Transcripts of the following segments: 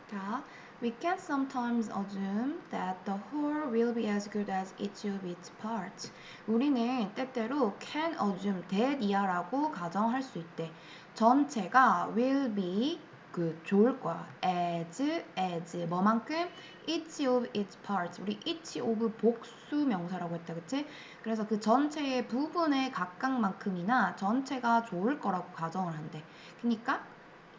자, we can sometimes assume that the whole will be as good as each of its parts. 우리는 때때로 can assume that이야라고 가정할 수 있대. 전체가 will be good, 좋을 거야. as 뭐만큼 each of its parts. 우리 each of 복수 명사라고 했다, 그치? 그래서 그 전체의 부분의 각각만큼이나 전체가 좋을 거라고 가정을 한대. 그러니까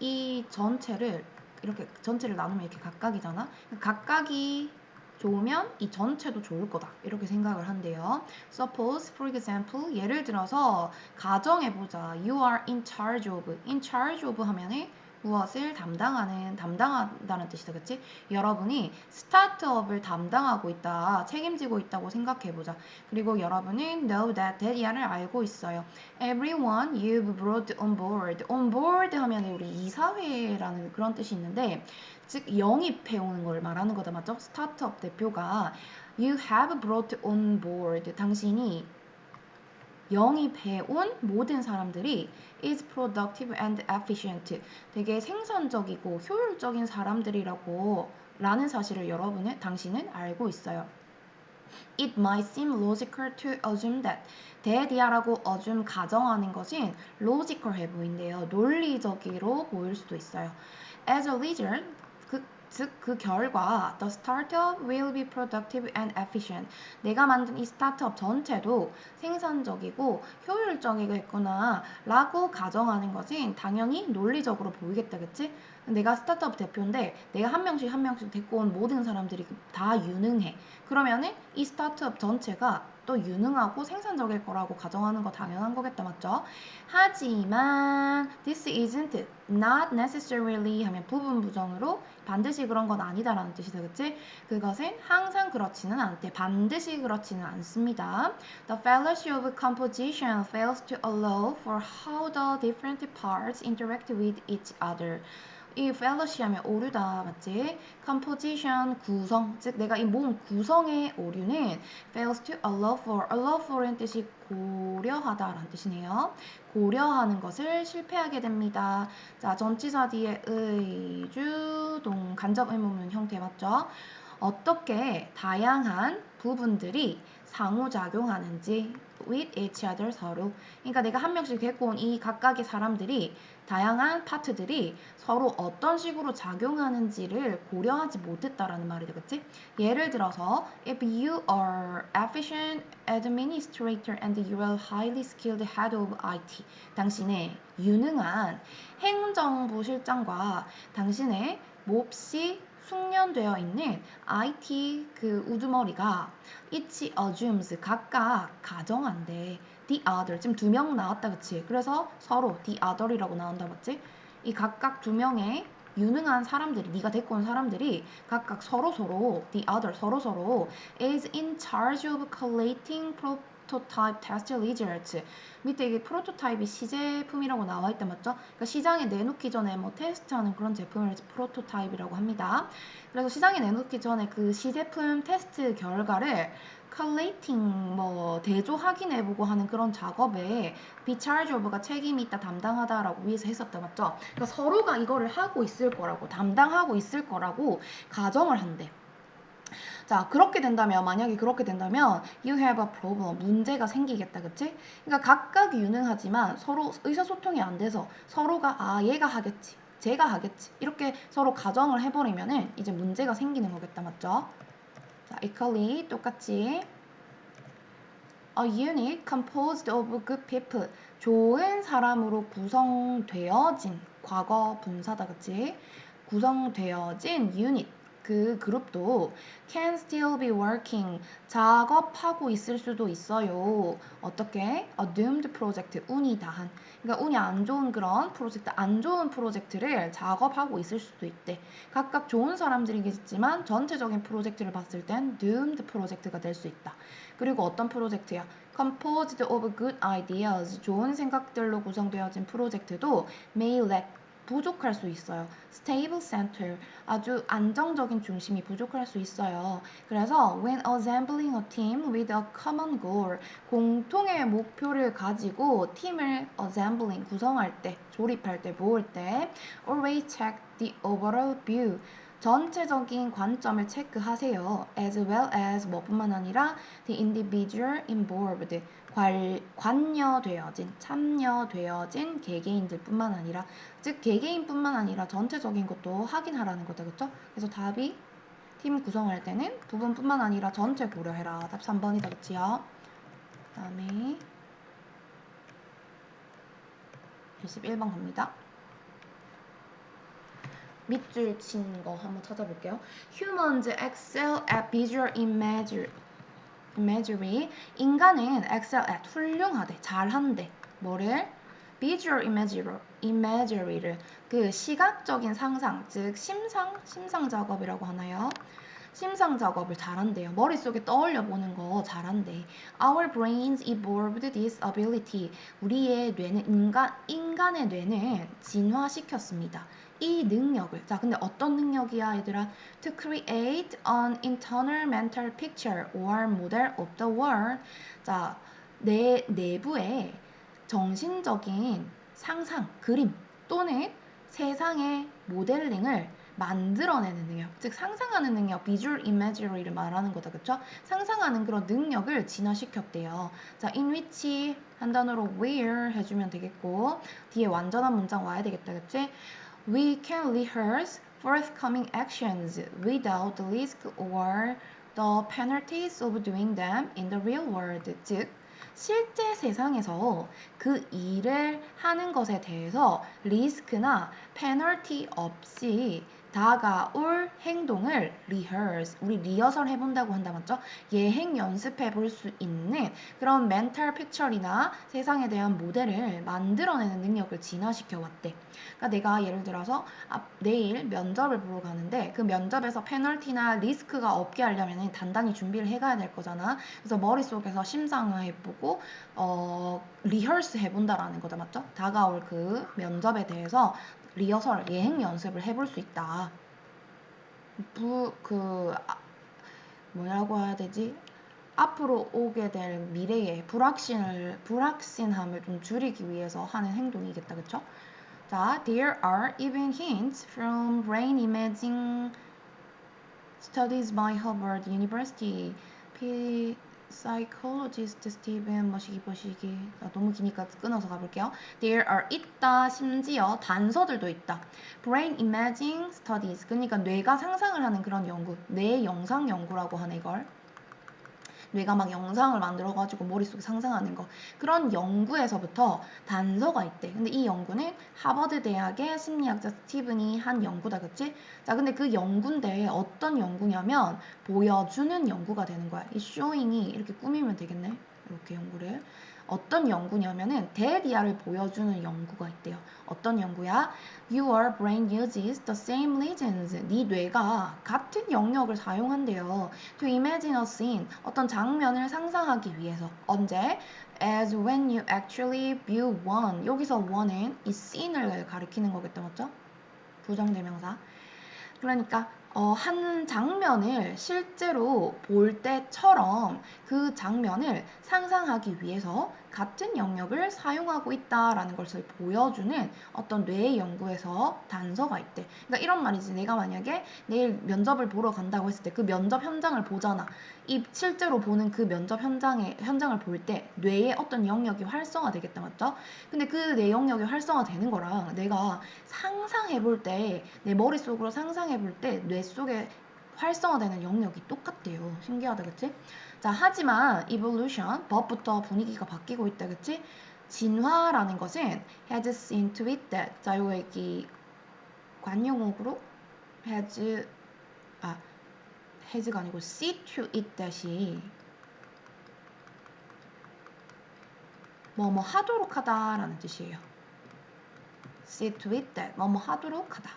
이 전체를 이렇게 전체를 나누면 이렇게 각각이잖아. 각각이 좋으면 이 전체도 좋을 거다. 이렇게 생각을 한대요. Suppose, for example, 예를 들어서 가정해보자. You are in charge of. in charge of 하면은 무엇을 담당한다는 뜻이다. 그치? 여러분이 스타트업을 담당하고 있다. 책임지고 있다고 생각해보자. 그리고 여러분은 know that을 알고 있어요. Everyone you've brought on board. on board 하면 우리 이사회라는 그런 뜻이 있는데 즉 영입해 오는 걸 말하는 거다. 맞죠? 스타트업 대표가 You have brought on board. 당신이 영입해 온 모든 사람들이 is productive and efficient. 되게 생산적이고 효율적인 사람들이라고 라는 사실을 당신은 알고 있어요. It might seem logical to assume that. that이야라고 assume 가정하는 것은 logical해 보인대요. 논리적으로 보일 수도 있어요. As a result, 즉 그 결과 the startup will be productive and efficient. 내가 만든 이 스타트업 전체도 생산적이고 효율적이겠구나 라고 가정하는 것은 당연히 논리적으로 보이겠다, 그치? 내가 스타트업 대표인데 내가 한 명씩 데리고 온 모든 사람들이 다 유능해. 그러면은 이 스타트업 전체가 또 유능하고 생산적일 거라고 가정하는 거 당연한 거겠다, 맞죠? 하지만 this isn't not necessarily 하면 부분 부정으로 반드시 그런 건 아니다라는 뜻이다, 그치? 그것은 항상 그렇지는 않대. 반드시 그렇지는 않습니다. The fallacy of composition fails to allow for how the different parts interact with each other. 이 fallacy 하면 오류다, 맞지? composition, 구성, 즉 내가 이 몸 구성의 오류는 fails to allow for의 뜻이 고려하다라는 뜻이네요. 고려하는 것을 실패하게 됩니다. 자, 전치사 뒤에 의주, 동, 간접 의문문 형태 맞죠? 어떻게 다양한 부분들이 상호작용하는지 with each other 서로. 그러니까 내가 한 명씩 데리고 온 이 각각의 사람들이 다양한 파트들이 서로 어떤 식으로 작용하는지를 고려하지 못했다라는 말이다, 그치? 예를 들어서 if you are efficient administrator and you are highly skilled head of IT, 당신의 유능한 행정부 실장과 당신의 몹시 숙련되어 있는 IT 그 우두머리가 each assumes 각각 가정한대. the other 지금 두 명 나왔다, 그치? 그래서 서로 the other이라고 나온다, 맞지? 이 각각 두 명의 유능한 사람들이 네가 데리고 온 사람들이 각각 서로 서로 is in charge of collating prototype test results. 밑에 이게 프로토타입이 시제품이라고 나와 있다, 맞죠? 그러니까 시장에 내놓기 전에 뭐 테스트하는 그런 제품을 프로토타입이라고 합니다. 그래서 시장에 내놓기 전에 그 시제품 테스트 결과를 collating 뭐 대조 확인해보고 하는 그런 작업에 be charge of가 책임이 있다, 담당하다라고 위에서 했었다, 맞죠? 그러니까 서로가 이거를 하고 있을 거라고, 담당하고 있을 거라고 가정을 한대. 자, 만약에 그렇게 된다면 you have a problem, 문제가 생기겠다, 그치? 그러니까 각각이 유능하지만 서로 의사소통이 안 돼서 서로가 얘가 하겠지, 쟤가 하겠지 이렇게 서로 가정을 해버리면은 이제 문제가 생기는 거겠다, 맞죠? 자, equally 똑같이 A unit composed of good people. 좋은 사람으로 구성되어진 과거 분사다, 그치? 구성되어진 unit. 그 그룹도 can still be working. 작업하고 있을 수도 있어요. 어떻게? A doomed project. 운이 다한. 그러니까 운이 안 좋은 그런 프로젝트, 안 좋은 프로젝트를 작업하고 있을 수도 있대. 각각 좋은 사람들이겠지만 전체적인 프로젝트를 봤을 땐 doomed 프로젝트가 될 수 있다. 그리고 어떤 프로젝트야? Composed of good ideas. 좋은 생각들로 구성되어진 프로젝트도 may lack. 부족할 수 있어요. Stable center. 아주 안정적인 중심이 부족할 수 있어요. 그래서 when assembling a team with a common goal. 공통의 목표를 가지고 팀을 assembling, 구성할 때, 조립할 때, 모을 때 always check the overall view. 전체적인 관점을 체크하세요. as well as 뭐뿐만 아니라 the individual involved. 관여되어진, 참여되어진 개개인들뿐만 아니라, 즉 개개인뿐만 아니라 전체적인 것도 확인하라는 거다, 그쵸? 그래서 답이 팀 구성할 때는 부분뿐만 아니라 전체 고려해라. 답 3번이다, 그치요? 그 다음에 21번 갑니다. 밑줄 친 거 한번 찾아볼게요. Humans excel at visual imagery. 인간은 excel at 훌륭하대, 잘한대. 뭐를? visual imagery를 그 시각적인 상상, 즉 심상 작업이라고 하나요? 심상 작업을 잘한대요. 머릿속에 떠올려 보는 거 잘한대. Our brains evolved this ability. 우리의 뇌는 인간의 뇌는 진화시켰습니다. 이 능력을. 자, 근데 어떤 능력이야, 얘들아? To create an internal mental picture or model of the world. 자, 내 내부에 정신적인 상상, 그림 또는 세상의 모델링을 만들어내는 능력, 즉 상상하는 능력, visual imagery를 말하는 거다, 그쵸? 상상하는 그런 능력을 진화시켰대요. 자, in which 한 단어로 where 해주면 되겠고, 뒤에 완전한 문장 와야 되겠다, 그치? We can rehearse forthcoming actions without the risk or the penalties of doing them in the real world. 즉, 실제 세상에서 그 일을 하는 것에 대해서 리스크나 페널티 없이 다가올 행동을 rehearse, 우리 리허설 해본다고 한다, 맞죠? 예행 연습해 볼 수 있는 그런 멘탈 픽처리나 세상에 대한 모델을 만들어내는 능력을 진화시켜 왔대. 그러니까 내가 예를 들어서 내일 면접을 보러 가는데 그 면접에서 페널티나 리스크가 없게 하려면 단단히 준비를 해가야 될 거잖아. 그래서 머릿속에서 심상을 해보고 리허스 해본다라는 거다, 맞죠? 다가올 그 면접에 대해서 리허설, 예행 연습을 해볼 수 있다. 뭐라고 해야 되지? 앞으로 오게 될 미래의 불확신함을 좀 줄이기 위해서 하는 행동이겠다, 그쵸? 자, there are even hints from brain imaging studies by Harvard University. psychologist Stephen 머시기 너무 기니까 끊어서 가볼게요. There are 있다, 심지어 단서들도 있다. Brain imaging studies, 그러니까 뇌가 상상을 하는 그런 연구, 뇌 영상 연구라고 하네 이걸. 뇌가 막 영상을 만들어가지고 머릿속에 상상하는 거, 그런 연구에서부터 단서가 있대. 근데 이 연구는 하버드 대학의 심리학자 스티븐이 한 연구다, 그치? 자, 근데 그 연구인데 어떤 연구냐면 보여주는 연구가 되는 거야. 이 showing이 이렇게 꾸미면 되겠네, 이렇게 연구를. 어떤 연구냐면은 대리아를 보여주는 연구가 있대요. 어떤 연구야? Your brain uses the same regions. 네 뇌가 같은 영역을 사용한대요. To imagine a scene. 어떤 장면을 상상하기 위해서. 언제? As when you actually view one. 여기서 one은 이 scene을 가리키는 거겠다, 맞죠? 부정대명사. 그러니까 한 장면을 실제로 볼 때처럼 그 장면을 상상하기 위해서 같은 영역을 사용하고 있다라는 것을 보여주는 어떤 뇌 연구에서 단서가 있대. 그러니까 이런 말이지. 내가 만약에 내일 면접을 보러 간다고 했을 때 그 면접 현장을 보잖아. 이 실제로 보는 그 면접 현장을 볼 때 뇌의 어떤 영역이 활성화되겠다, 맞죠? 근데 그 뇌 영역이 활성화되는 거랑 내가 상상해 볼 때, 내 머릿속으로 상상해 볼 때 뇌 속에 활성화되는 영역이 똑같대요. 신기하다, 그치? 자, 하지만 evolution, 법부터 분위기가 바뀌고 있다, 그치? 진화라는 것은 has seen to it that. 자, 요 여기 관용어구로 has가 아니고 see to it that이 뭐뭐 하도록 하다라는 뜻이에요. see to it that, 뭐뭐 하도록 하다.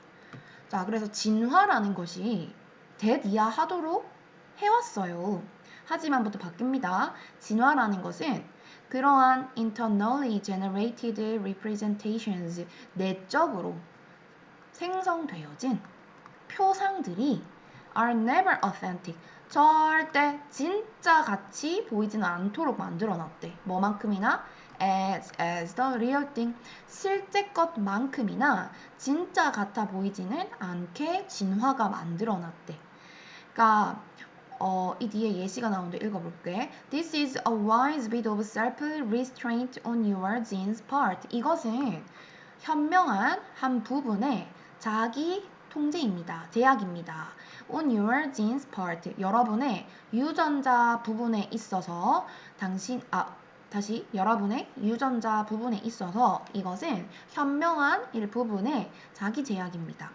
자, 그래서 진화라는 것이 that 이하하도록 해왔어요. 하지만부터 바뀝니다. 진화라는 것은 그러한 internally generated representations, 내적으로 생성되어진 표상들이 are never authentic, 절대 진짜 같이 보이지는 않도록 만들어 놨대. 뭐만큼이나? as the real thing. 실제 것만큼이나 진짜 같아 보이지는 않게 진화가 만들어놨대. 그러니까 이 뒤에 예시가 나오는데 읽어볼게. This is a wise bit of self-restraint on your genes part. 이것은 현명한 한 부분의 자기 통제입니다. 제약입니다. On your genes part. 여러분의 유전자 부분에 있어서 다시 여러분의 유전자 부분에 있어서 이것은 현명한 일부분의 자기 제약입니다.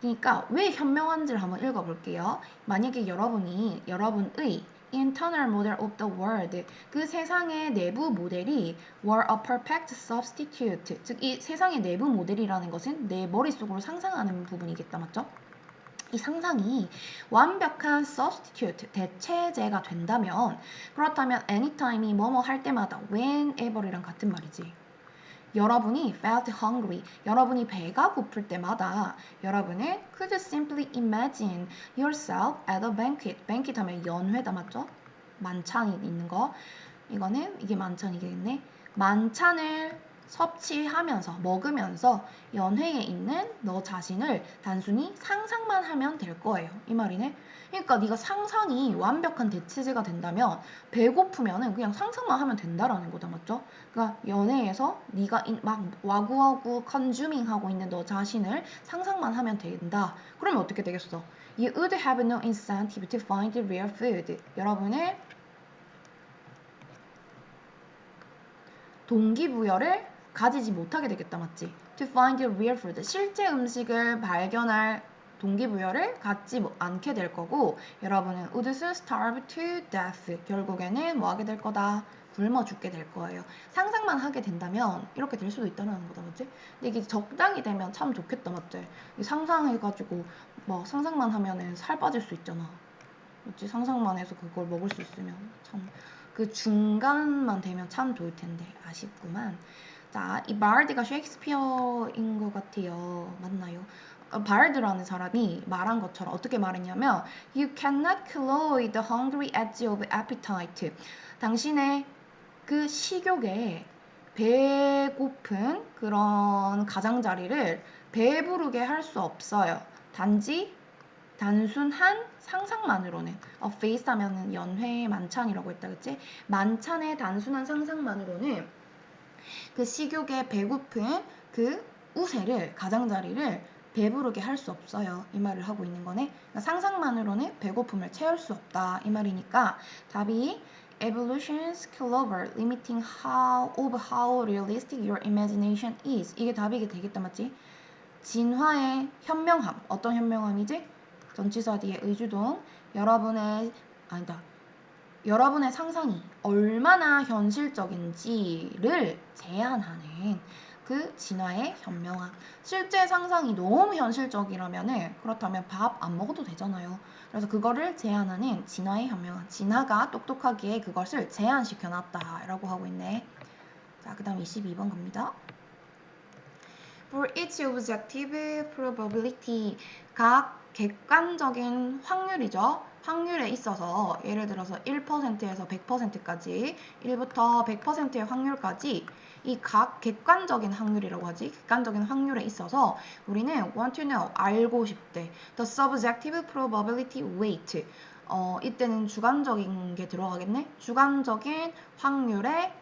그러니까 왜 현명한지를 한번 읽어볼게요. 만약에 여러분의 internal model of the world, 그 세상의 내부 모델이 were a perfect substitute, 즉 이 세상의 내부 모델이라는 것은 내 머릿속으로 상상하는 부분이겠다, 맞죠? 이 상상이 완벽한 substitute, 대체제가 된다면, 그렇다면 anytime이 뭐뭐 할 때마다 whenever이랑 같은 말이지. 여러분이 felt hungry, 여러분이 배가 고플 때마다 여러분은 could simply imagine yourself at a banquet. banquet 하면 연회다, 맞죠? 만찬이 있는 거. 이게 만찬이겠네. 만찬을 섭취하면서 먹으면서 연회에 있는 너 자신을 단순히 상상만 하면 될 거예요. 이 말이네. 그러니까 네가 상상이 완벽한 대체제가 된다면 배고프면은 그냥 상상만 하면 된다라는 거다, 맞죠? 그러니까 연애에서 네가 막 와구와구 컨주밍 하고 있는 너 자신을 상상만 하면 된다. 그러면 어떻게 되겠어? You would have no incentive to find the real food. 여러분의 동기부여를 가지지 못하게 되겠다, 맞지? To find the real food. 실제 음식을 발견할 동기부여를 갖지 않게 될 거고, 여러분은 would starve to death. 결국에는 뭐 하게 될 거다? 굶어 죽게 될 거예요. 상상만 하게 된다면 이렇게 될 수도 있다는 거다, 맞지? 근데 이게 적당히 되면 참 좋겠다, 맞지? 상상해가지고 뭐 상상만 하면은 살 빠질 수 있잖아. 맞지? 상상만 해서 그걸 먹을 수 있으면 참 그 중간만 되면 참 좋을 텐데 아쉽구만. 자, 이 바르드가 셰익스피어인 것 같아요. 맞나요? 바르드라는 사람이 말한 것처럼 어떻게 말했냐면 You cannot cloy the hungry edge of appetite. 당신의 그 식욕에 배고픈 그런 가장자리를 배부르게 할 수 없어요. 단순한 상상만으로는 feast 하면은 연회 만찬이라고 했다, 그치? 만찬의 단순한 상상만으로는 그 식욕에 배고픈 그 우세를 가장자리를 배부르게 할 수 없어요. 이 말을 하고 있는 거네. 그러니까 상상만으로는 배고픔을 채울 수 없다. 이 말이니까 답이 Evolution's clover limiting how realistic your imagination is. 이게 답이게 되겠다, 맞지? 진화의 현명함. 어떤 현명함이지? 전치사 뒤에 의주동. 여러분의 상상이 얼마나 현실적인지를 제한하는 그 진화의 현명함. 실제 상상이 너무 현실적이라면은 그렇다면 밥 안 먹어도 되잖아요. 그래서 그거를 제한하는 진화의 현명함. 진화가 똑똑하게 그것을 제한시켜 놨다라고 하고 있네. 자, 그 다음 22번 갑니다. For each objective probability, 각 객관적인 확률이죠. 확률에 있어서 예를 들어서 1%에서 100%까지 1부터 100%의 확률까지 이 각 객관적인 확률이라고 하지. 객관적인 확률에 있어서 우리는 want to know, 알고 싶대. The subjective probability weight. 이때는 주관적인 게 들어가겠네. 주관적인 확률의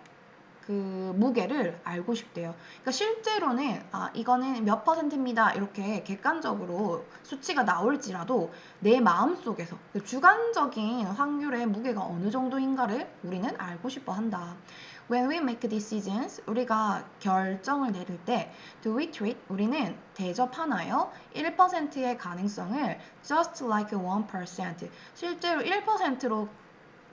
그 무게를 알고 싶대요. 그러니까 실제로는 이거는 몇 퍼센트입니다. 이렇게 객관적으로 수치가 나올지라도 내 마음속에서 그 주관적인 확률의 무게가 어느 정도인가를 우리는 알고 싶어 한다. When we make decisions, 우리가 결정을 내릴 때 do we treat, 우리는 대접하나요? 1%의 가능성을 just like 1%, 실제로 1%로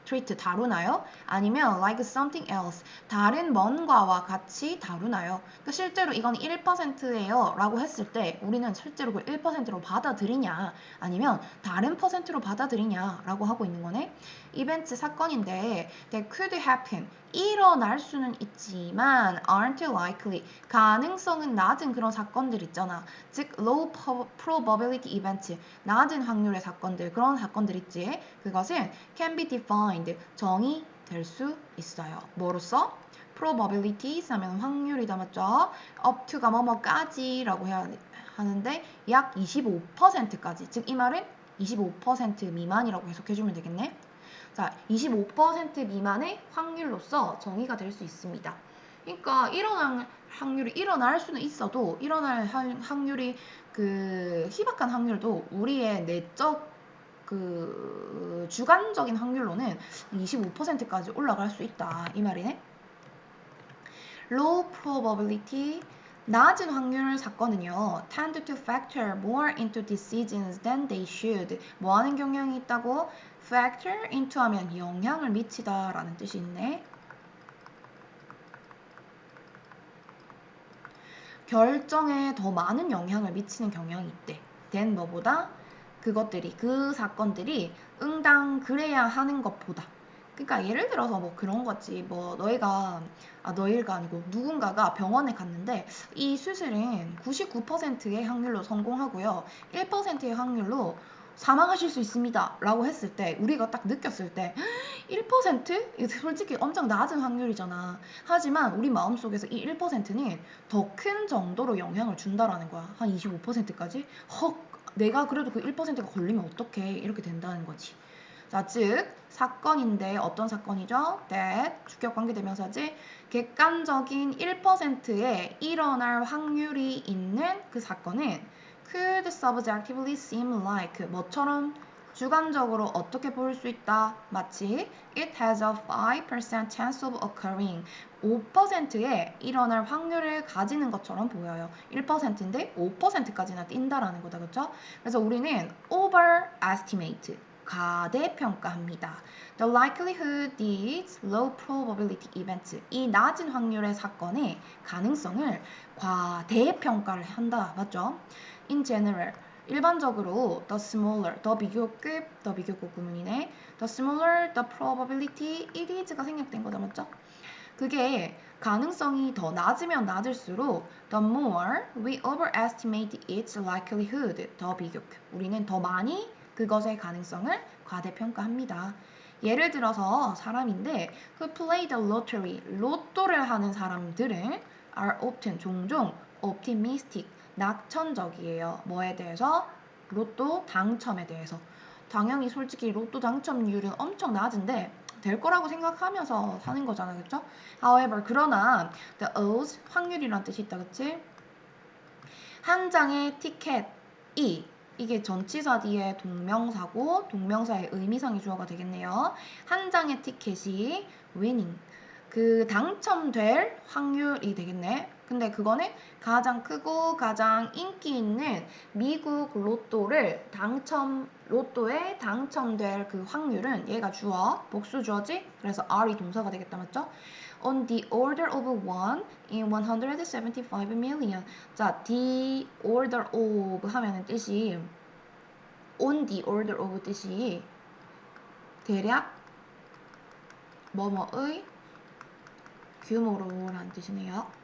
treat 다루나요? 아니면 like something else, 다른 뭔가와 같이 다루나요? 그러니까 실제로 이건 1%예요 라고 했을 때 우리는 실제로 그 1%로 받아들이냐 아니면 다른 퍼센트로 받아들이냐 라고 하고 있는 거네. 이벤트 사건인데 that could happen, 일어날 수는 있지만 aren't likely, 가능성은 낮은 그런 사건들 있잖아. 즉 low probability event, 낮은 확률의 사건들, 그런 사건들 있지. 그것은 can be defined, 정의될 수 있어요. 뭐로써? probability 하면 확률이다 맞죠? up to가 뭐뭐까지라고 해야 하는데 약 25%까지 즉 이 말은 25% 미만이라고 해석해주면 되겠네. 자, 25% 미만의 확률로서 정의가 될 수 있습니다. 그러니까 일어날 확률이 일어날 수는 있어도 일어날 확률이 그 희박한 확률도 우리의 내적 그 주관적인 확률로는 25%까지 올라갈 수 있다 이 말이네. Low probability 낮은 확률 사건은요 tend to factor more into decisions than they should 뭐 하는 경향이 있다고? factor into 하면 영향을 미치다 라는 뜻이 있네. 결정에 더 많은 영향을 미치는 경향이 있대. than 뭐보다? 그것들이 그 사건들이 응당 그래야 하는 것보다. 그러니까 예를 들어서 뭐 그런 거지. 뭐 너희가 아니고 누군가가 병원에 갔는데 이 수술은 99%의 확률로 성공하고요. 1%의 확률로 사망하실 수 있습니다. 라고 했을 때 우리가 딱 느꼈을 때 1%? 이거 솔직히 엄청 낮은 확률이잖아. 하지만 우리 마음속에서 이 1%는 더 큰 정도로 영향을 준다라는 거야. 한 25%까지? 헉, 내가 그래도 그 1%가 걸리면 어떡해. 이렇게 된다는 거지. 자, 즉 사건인데 어떤 사건이죠? that 주격 관계대명사지. 객관적인 1%의 일어날 확률이 있는 그 사건은 could subjectively seem like 뭐처럼 주관적으로 어떻게 보일 수 있다. 마치 it has a 5% chance of occurring 5%의 일어날 확률을 가지는 것처럼 보여요. 1%인데 5%까지나 뛴다라는 거다. 그렇죠? 그래서 우리는 overestimate 과대평가합니다. The likelihood is low probability events. 이 낮은 확률의 사건의 가능성을 과대평가를 한다. 맞죠? In general. 일반적으로 the smaller, 더 비교급, 더 비교급 구문이네. The smaller the probability it is가 생략된 거다. 맞죠? 그게 가능성이 더 낮으면 낮을수록 the more we overestimate its likelihood, 더 비교급. 우리는 더 많이 그것의 가능성을 과대평가합니다. 예를 들어서 사람인데 who play the lottery, 로또를 하는 사람들은 are often 종종 optimistic, 낙천적이에요. 뭐에 대해서? 로또 당첨에 대해서. 당연히 솔직히 로또 당첨률은 엄청 낮은데 될 거라고 생각하면서 사는 거잖아, 그쵸? However, 그러나 the odds, 확률이란 뜻이 있다, 그치? 한 장의 티켓이 이게 전치사 뒤에 동명사고 동명사의 의미상의 주어가 되겠네요. 한 장의 티켓이 winning, 그 당첨될 확률이 되겠네. 근데 그거는 가장 크고 가장 인기 있는 미국 로또에 당첨될 그 확률은 얘가 주어, 복수 주어지? 그래서 R이 동사가 되겠다, 맞죠? On the order of 1 in 175 million. 자, the order of 하면은 뜻이 on the order of 뜻이 대략 뭐뭐의 규모로라는 뜻이네요.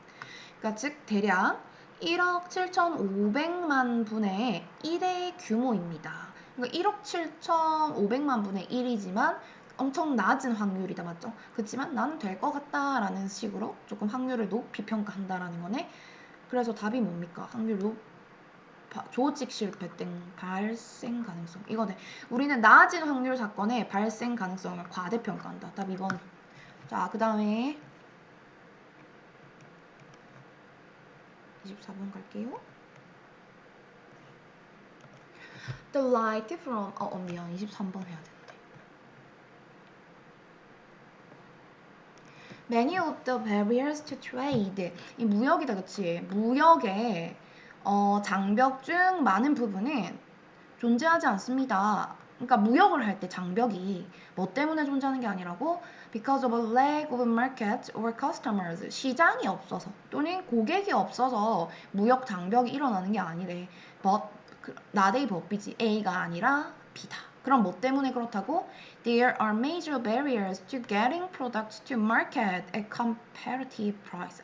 그러니까 즉 대략 1억 7,500만 분의 1의 규모입니다. 그러니까 1억 7,500만 분의 1이지만 엄청 낮은 확률이다, 맞죠? 그렇지만 나는 될 것 같다라는 식으로 조금 확률을 높이 평가한다라는 거네. 그래서 답이 뭡니까? 확률 조직 실패 등 발생 가능성. 이거네. 우리는 낮은 확률 사건의 발생 가능성을 과대평가한다. 답 2번. 자, 그 다음에 24번 갈게요. The light from 미안 23번 해야 되는데. Many of the barriers to trade. 이 무역이다, 그치? 무역의 장벽 중 많은 부분은 존재하지 않습니다. 그러니까 무역을 할 때 장벽이 뭐 때문에 존재하는 게 아니라고 because of a lack of market or customers 시장이 없어서 또는 고객이 없어서 무역 장벽이 일어나는 게 아니래. but not A but A가 아니라 B다. 그럼 뭐 때문에 그렇다고? There are major barriers to getting products to market at competitive price.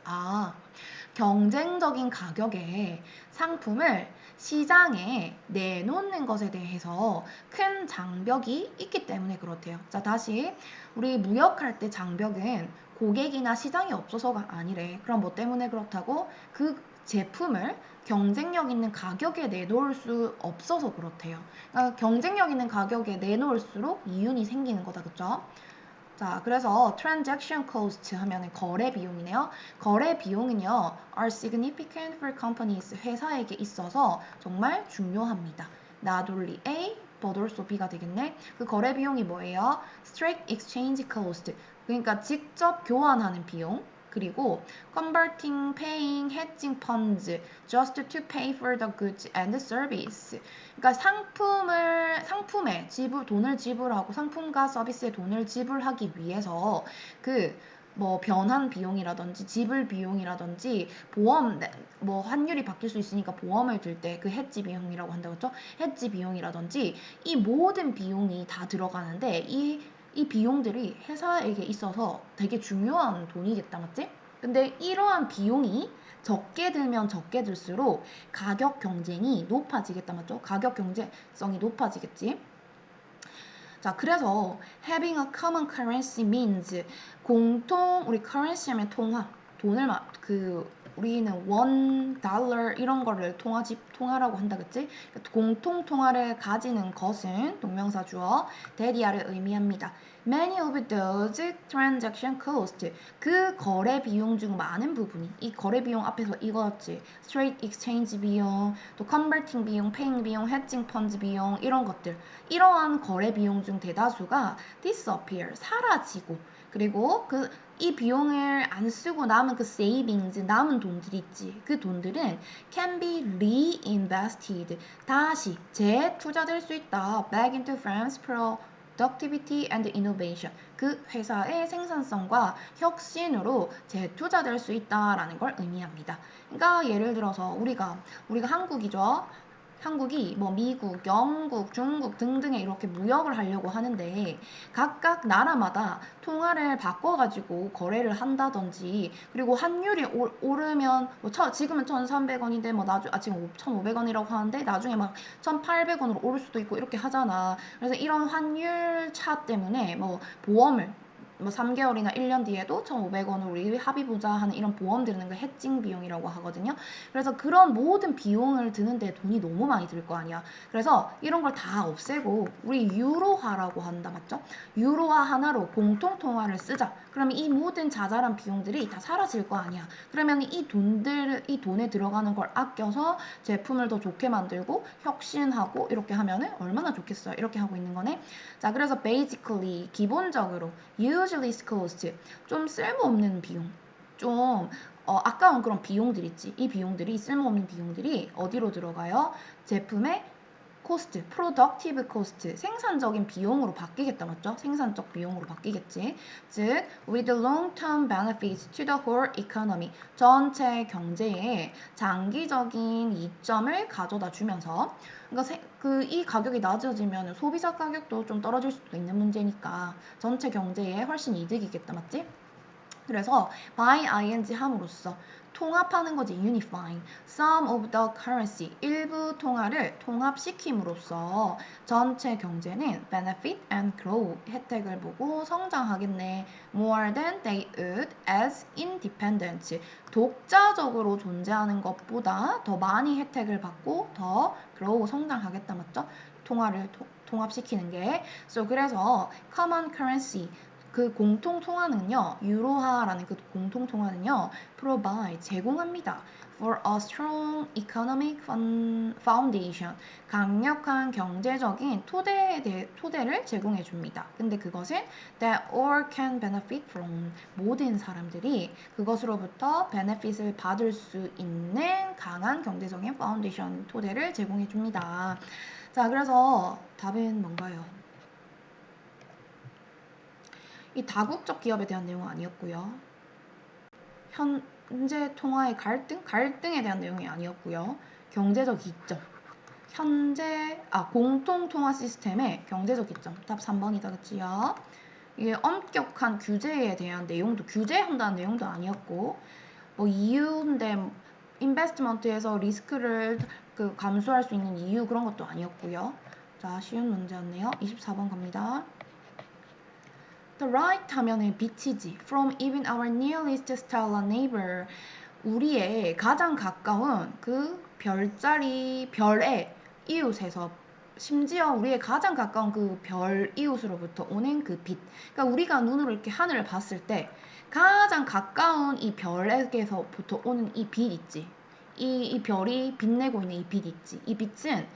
경쟁적인 가격에 상품을 시장에 내놓는 것에 대해서 큰 장벽이 있기 때문에 그렇대요. 자, 다시 우리 무역할 때 장벽은 고객이나 시장이 없어서가 아니래. 그럼 뭐 때문에 그렇다고? 그 제품을 경쟁력 있는 가격에 내놓을 수 없어서 그렇대요. 그러니까 경쟁력 있는 가격에 내놓을수록 이윤이 생기는 거다, 그쵸? 자, 그래서 transaction cost 하면은 거래 비용이네요. 거래 비용은요, are significant for companies. 회사에게 있어서 정말 중요합니다. Not only A, but also B가 되겠네. 그 거래 비용이 뭐예요? Straight exchange cost. 그러니까 직접 교환하는 비용. 그리고 converting, paying, hedging funds just to pay for the goods and service. 그러니까 상품에 돈을 지불하고 상품과 서비스에 돈을 지불하기 위해서 그 뭐 변환 비용이라든지 지불 비용이라든지 보험 뭐 환율이 바뀔 수 있으니까 보험을 들 때 그 해지 비용이라고 한다고 했죠? 해지 비용이라든지 이 모든 비용이 다 들어가는데 이 비용들이 회사에게 있어서 되게 중요한 돈이겠다, 맞지? 근데 이러한 비용이 적게 들면 적게 들수록 가격 경쟁이 높아지겠다, 맞죠? 가격 경쟁성이 높아지겠지. 자, 그래서 having a common currency means 우리 currency 하면 통화, 우리는 원, 달러 이런 거를 통화라고 한다, 그치? 공통 통화를 가지는 것은 동명사 주어 대리아를 의미합니다. Many of those transaction costs 그 거래 비용 중 많은 부분이 이 거래 비용 앞에서 이거였지. Straight exchange 비용, 또 converting 비용, paying 비용, hedging funds 비용 이런 것들 이러한 거래 비용 중 대다수가 disappear 사라지고 그리고 이 비용을 안 쓰고 남은 그 savings 남은 돈들이 있지. 그 돈들은 can be reinvested 다시 재투자될 수 있다. Back into firms productivity and innovation 그 회사의 생산성과 혁신으로 재투자될 수 있다라는 걸 의미합니다. 그러니까 예를 들어서 우리가 한국이죠. 한국이 뭐 미국, 영국, 중국 등등에 이렇게 무역을 하려고 하는데 각각 나라마다 통화를 바꿔가지고 거래를 한다든지 그리고 환율이 오르면 뭐 지금은 1,300원인데 뭐 지금 1,500원이라고 하는데 나중에 막 1,800원으로 오를 수도 있고 이렇게 하잖아. 그래서 이런 환율 차 때문에 뭐 보험을 뭐 3개월이나 1년 뒤에도 1,500원으로 우리 합의 보자 하는 이런 보험 드는 걸 해칭 비용이라고 하거든요. 그래서 그런 모든 비용을 드는데 돈이 너무 많이 들 거 아니야. 그래서 이런 걸 다 없애고 우리 유로화라고 한다, 맞죠? 유로화 하나로 공통 통화를 쓰자. 그러면 이 모든 자잘한 비용들이 다 사라질 거 아니야. 그러면 이 돈에 들어가는 걸 아껴서 제품을 더 좋게 만들고 혁신하고 이렇게 하면은 얼마나 좋겠어요. 이렇게 하고 있는 거네. 자, 그래서 basically 기본적으로 useless cost 좀 쓸모없는 비용 좀 아까운 그런 비용들 있지. 이 비용들이 쓸모없는 비용들이 어디로 들어가요? 제품의 코스트, productive cost, 생산적인 비용으로 바뀌겠다, 맞죠? 생산적 비용으로 바뀌겠지. 즉, with long-term benefits to the whole economy, 전체 경제에 장기적인 이점을 가져다 주면서, 그러니까 이 가격이 낮아지면 소비자 가격도 좀 떨어질 수도 있는 문제니까 전체 경제에 훨씬 이득이겠다, 맞지? 그래서 by ing 함으로써 통합하는 거지 unifying some of the currency 일부 통화를 통합시킴으로써 전체 경제는 benefit and grow 혜택을 보고 성장하겠네 more than they would as independent 독자적으로 존재하는 것보다 더 많이 혜택을 받고 더 grow 성장하겠다 맞죠? 통합시키는 게 그래서 common currency 그 공통 통화는요, 유로화라는 그 공통 통화는요, provide 제공합니다. For a strong economic foundation, 강력한 경제적인 토대를 제공해 줍니다. 근데 그것은 that all can benefit from 모든 사람들이 그것으로부터 benefit을 받을 수 있는 강한 경제적인 파운데이션 토대를 제공해 줍니다. 자, 그래서 답은 뭔가요? 이 다국적 기업에 대한 내용은 아니었고요. 현재 통화의 갈등에 대한 내용이 아니었고요. 경제적 이점. 공통 통화 시스템의 경제적 이점. 답 3번이다, 그치요? 이게 엄격한 규제에 대한 내용도, 규제한다는 내용도 아니었고, 뭐 이유인데, 인베스트먼트에서 리스크를 그 감수할 수 있는 이유 그런 것도 아니었고요. 자, 쉬운 문제였네요. 24번 갑니다. The right 하면은 빛이지. From even our nearest stellar neighbor. 우리의 가장 가까운 그 별자리, 별의 이웃에서 심지어 우리의 가장 가까운 그 별 이웃으로부터 오는 그 빛. 그러니까 우리가 눈으로 이렇게 하늘을 봤을 때 가장 가까운 이 별에게서부터 오는 이 빛 있지. 이 별이 빛내고 있는 이 빛 있지. 이 빛은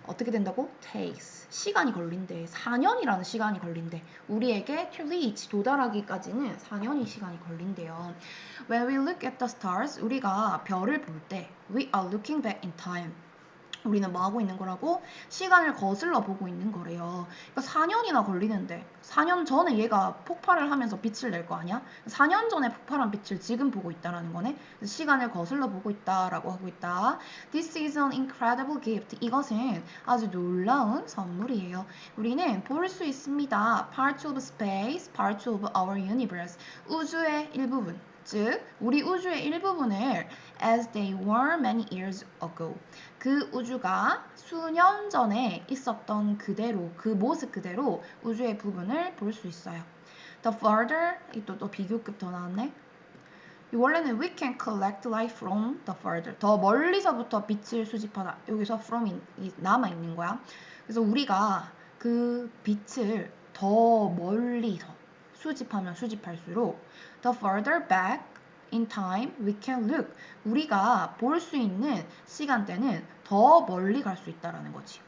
어떻게 된다고? takes. 시간이 걸린대. 4년이라는 시간이 걸린대. 우리에게 to reach, 도달하기까지는 4년이 시간이 걸린대요. When we look at the stars, 우리가 별을 볼 때 we are looking back in time. 우리는 뭐 하고 있는 거라고? 시간을 거슬러 보고 있는 거래요. 그러니까 4년이나 걸리는데 4년 전에 얘가 폭발을 하면서 빛을 낼 거 아니야? 4년 전에 폭발한 빛을 지금 보고 있다라는 거네. 시간을 거슬러 보고 있다라고 하고 있다. This is an incredible gift. 이것은 아주 놀라운 선물이에요. 우리는 볼 수 있습니다. Part of space, part of our universe. 우주의 일부분. 즉, 우리 우주의 일부분을 as they were many years ago. 그 우주가 수년 전에 있었던 그대로, 그 모습 그대로 우주의 부분을 볼 수 있어요. The further, 또 비교급 더 나왔네. 원래는 we can collect light from the further. 더 멀리서부터 빛을 수집하다. 여기서 from이 남아있는 거야. 그래서 우리가 그 빛을 더 멀리서 수집하면 수집할수록 the further back in time we can look. 우리가 볼 수 있는 시간대는 더 멀리 갈 수 있다라는 거지.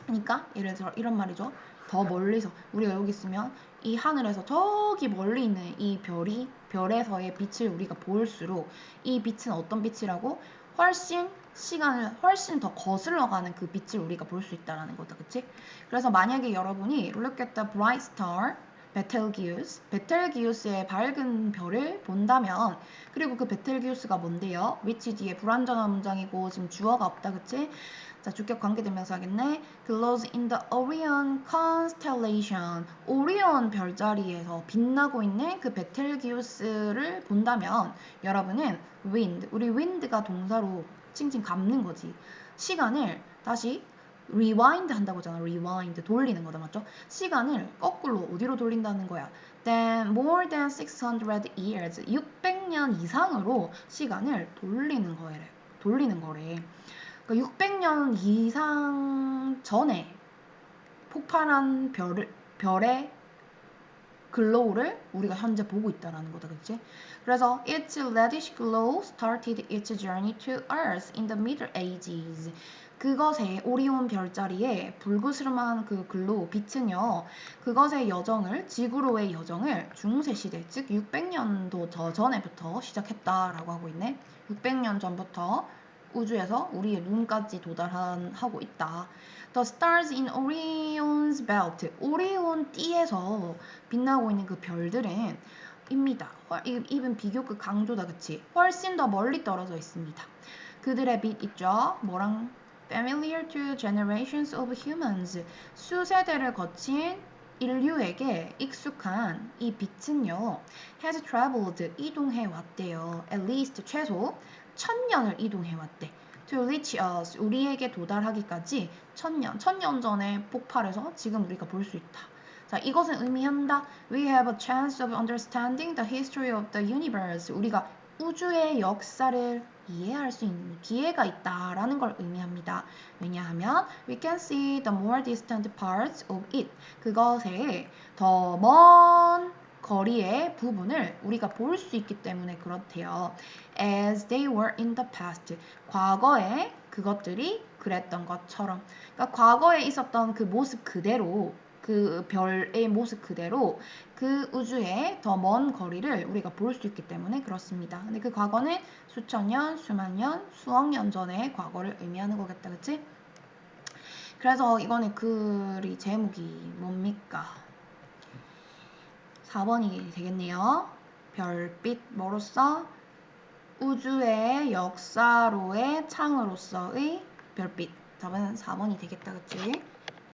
그러니까 예를 들어 이런 말이죠. 더 멀리서 우리가 여기 있으면 이 하늘에서 저기 멀리 있는 이 별에서의 빛을 우리가 볼수록 이 빛은 어떤 빛이라고? 훨씬 시간을 훨씬 더 거슬러 가는 그 빛을 우리가 볼 수 있다라는 거다. 그치? 그래서 만약에 여러분이 look at the bright star 베텔기우스의 밝은 별을 본다면 그리고 그 베텔기우스가 뭔데요? which 뒤에 불완전한 문장이고 지금 주어가 없다. 그치? 자, 주격 관계대명사 하겠네. Glows in the Orion constellation. 오리온 별자리에서 빛나고 있는 그 베텔기우스를 본다면 여러분은 wind, 우리 wind가 동사로 칭칭 감는 거지. 시간을 다시 rewind 한다고 하잖아. rewind 돌리는 거다. 맞죠? 시간을 거꾸로 어디로 돌린다는 거야? Then more than 600 years 600년 이상으로 시간을 돌리는 거래. 그러니까 600년 이상 전에 폭발한 별의 글로우를 우리가 현재 보고 있다는 거다. 그치? 그래서 its reddish glow started its journey to Earth in the Middle Ages. 그것의 오리온 별자리의 불그스름한 그 글로우 빛은요. 그것의 여정을 지구로의 여정을 중세 시대 즉 600년도 더 전에부터 시작했다라고 하고 있네. 600년 전부터 우주에서 우리의 눈까지 도달하고 있다. The stars in Orion's belt. 오리온 띠에서 빛나고 있는 그 별들은 입니다. 입은 비교급 강조다. 그치? 훨씬 더 멀리 떨어져 있습니다. 그들의 빛 있죠? 뭐랑? Familiar to generations of humans. 수세대를 거친 인류에게 익숙한 이 빛은요. has traveled. 이동해 왔대요. at least 최소 1000년을 이동해 왔대. to reach us. 우리에게 도달하기까지 1000년 전에 폭발해서 지금 우리가 볼 수 있다. 자, 이것은 의미한다. We have a chance of understanding the history of the universe. 우리가 우주의 역사를 이해할 수 있는 기회가 있다라는 걸 의미합니다. 왜냐하면 we can see the more distant parts of it. 그것의 더 먼 거리의 부분을 우리가 볼 수 있기 때문에 그렇대요. As they were in the past. 과거에 그것들이 그랬던 것처럼. 그러니까 과거에 있었던 그 모습 그대로 그 별의 모습 그대로 그 우주의 더 먼 거리를 우리가 볼 수 있기 때문에 그렇습니다. 근데 그 과거는 수천 년, 수만 년, 수억 년 전의 과거를 의미하는 거겠다. 그치? 그래서 이거는 글이 제목이 뭡니까? 4번이 되겠네요. 별빛 뭐로서? 우주의 역사로의 창으로서의 별빛. 답은 4번이 되겠다. 그치?